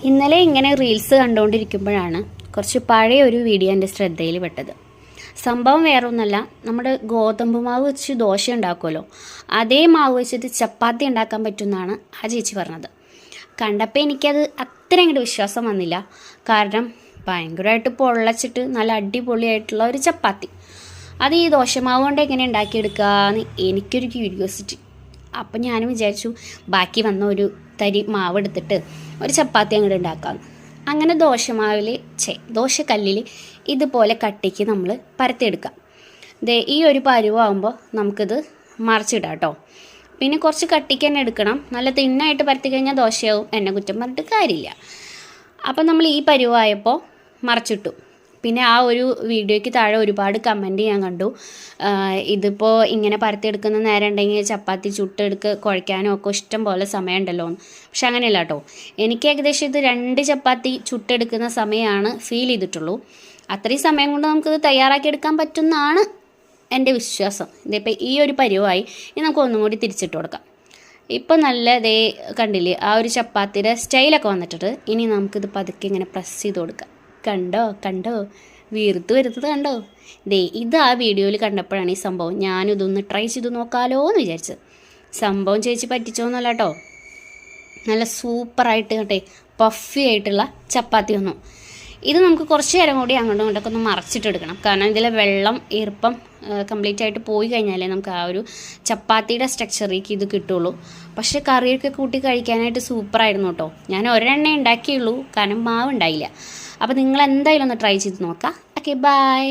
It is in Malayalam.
ഇന്നലെ ഇങ്ങനെ റീൽസ് കണ്ടുകൊണ്ടിരിക്കുമ്പോഴാണ് കുറച്ച് പഴയ ഒരു വീഡിയോ എൻ്റെ ശ്രദ്ധയിൽ പെട്ടത്. സംഭവം വേറൊന്നുമല്ല, നമ്മുടെ ഗോതമ്പ് മാവ് വെച്ച് ദോശ ഉണ്ടാക്കുമല്ലോ, അതേ മാവ് വെച്ചിട്ട് ചപ്പാത്തി ഉണ്ടാക്കാൻ പറ്റുമെന്നാണ് ആ ചേച്ചി പറഞ്ഞത്. കണ്ടപ്പോൾ എനിക്കത് അത്ര അങ്ങോട്ട് വിശ്വാസം വന്നില്ല. കാരണം ഭയങ്കരമായിട്ട് പൊള്ളച്ചിട്ട് നല്ല അടിപൊളിയായിട്ടുള്ള ഒരു ചപ്പാത്തി, അത് ഈ ദോശമാവ് കൊണ്ട് എങ്ങനെ ഉണ്ടാക്കിയെടുക്കാമെന്ന് എനിക്കൊരു ക്യൂരിയോസിറ്റി. അപ്പം ഞാനും വിചാരിച്ചു ബാക്കി വന്ന ഒരു തരി മാവ് എടുത്തിട്ട് ഒരു ചപ്പാത്തി അങ്ങോട്ട് ഉണ്ടാക്കാം. അങ്ങനെ ദോശക്കല്ലിൽ ഇതുപോലെ കട്ടിക്ക് നമ്മൾ പരത്തിയെടുക്കാം. ഈ ഒരു പരുവാകുമ്പോൾ നമുക്കിത് മറിച്ചിടാം കേട്ടോ. പിന്നെ കുറച്ച് കട്ടിക്ക് തന്നെ എടുക്കണം. നല്ല തിന്നായിട്ട് പരത്തി കഴിഞ്ഞാൽ ദോശയാവും, എന്നെ കുറ്റം പറഞ്ഞിട്ട് കാര്യമില്ല. അപ്പം നമ്മൾ ഈ പരുവായപ്പോൾ മറിച്ചിട്ടു. പിന്നെ ആ ഒരു വീഡിയോയ്ക്ക് താഴെ ഒരുപാട് കമൻറ്റ് ഞാൻ കണ്ടു, ഇതിപ്പോൾ ഇങ്ങനെ പരത്തിയെടുക്കുന്ന നേരം ഉണ്ടെങ്കിൽ ചപ്പാത്തി കുഴയ്ക്കാനും ഒക്കെ ഇഷ്ടം പോലെ സമയമുണ്ടല്ലോ എന്ന്. പക്ഷെ അങ്ങനെയല്ല കേട്ടോ. എനിക്ക് ഏകദേശം ഇത് 2 ചപ്പാത്തി ചുട്ടെടുക്കുന്ന സമയമാണ് ഫീൽ ചെയ്തിട്ടുള്ളൂ. അത്രയും സമയം കൊണ്ട് നമുക്കിത് തയ്യാറാക്കിയെടുക്കാൻ പറ്റുമെന്നാണ് എൻ്റെ വിശ്വാസം. ഇതിപ്പോൾ ഈ ഒരു പരുവായി. ഇനി നമുക്ക് ഒന്നും കൂടി തിരിച്ചിട്ട് കൊടുക്കാം. ഇപ്പം നല്ല കണ്ടില്ലേ, ആ ഒരു ചപ്പാത്തിയുടെ സ്റ്റൈലൊക്കെ വന്നിട്ടുണ്ട്. ഇനി നമുക്കിത് പതുക്കെ ഇങ്ങനെ പ്രസ് ചെയ്ത് കൊടുക്കാം. കണ്ടോ വീർത്ത് വരുന്നത് കണ്ടോ? ഇത് ആ വീഡിയോയിൽ കണ്ടപ്പോഴാണ് ഈ സംഭവം ഞാനിതൊന്ന് ട്രൈ ചെയ്ത് നോക്കാമല്ലോ എന്ന് വിചാരിച്ചത്. സംഭവം ചേച്ചി പറ്റിച്ചോന്നല്ല കേട്ടോ, നല്ല സൂപ്പറായിട്ട് കേട്ടെ പഫി ആയിട്ടുള്ള ചപ്പാത്തി വന്നു. ഇത് നമുക്ക് കുറച്ച് നേരം കൂടി അങ്ങോട്ടും ഇങ്ങോട്ടൊക്കെ ഒന്ന് മറച്ചിട്ടെടുക്കണം. കാരണം ഇതിലെ വെള്ളം ഈർപ്പം കംപ്ലീറ്റ് ആയിട്ട് പോയി കഴിഞ്ഞാലേ നമുക്ക് ആ ഒരു ചപ്പാത്തിയുടെ സ്ട്രക്ചറിലേക്ക് ഇത് കിട്ടുള്ളൂ. പക്ഷേ കറിയൊക്കെ കൂട്ടി കഴിക്കാനായിട്ട് സൂപ്പറായിരുന്നു കേട്ടോ. ഞാൻ ഒരെണ്ണേ ഉണ്ടാക്കിയുള്ളൂ, കാരണം മാവ് ഉണ്ടായില്ല. അപ്പോൾ നിങ്ങൾ എന്തായാലും ഒന്ന് ട്രൈ ചെയ്ത് നോക്കാം. Okay, by.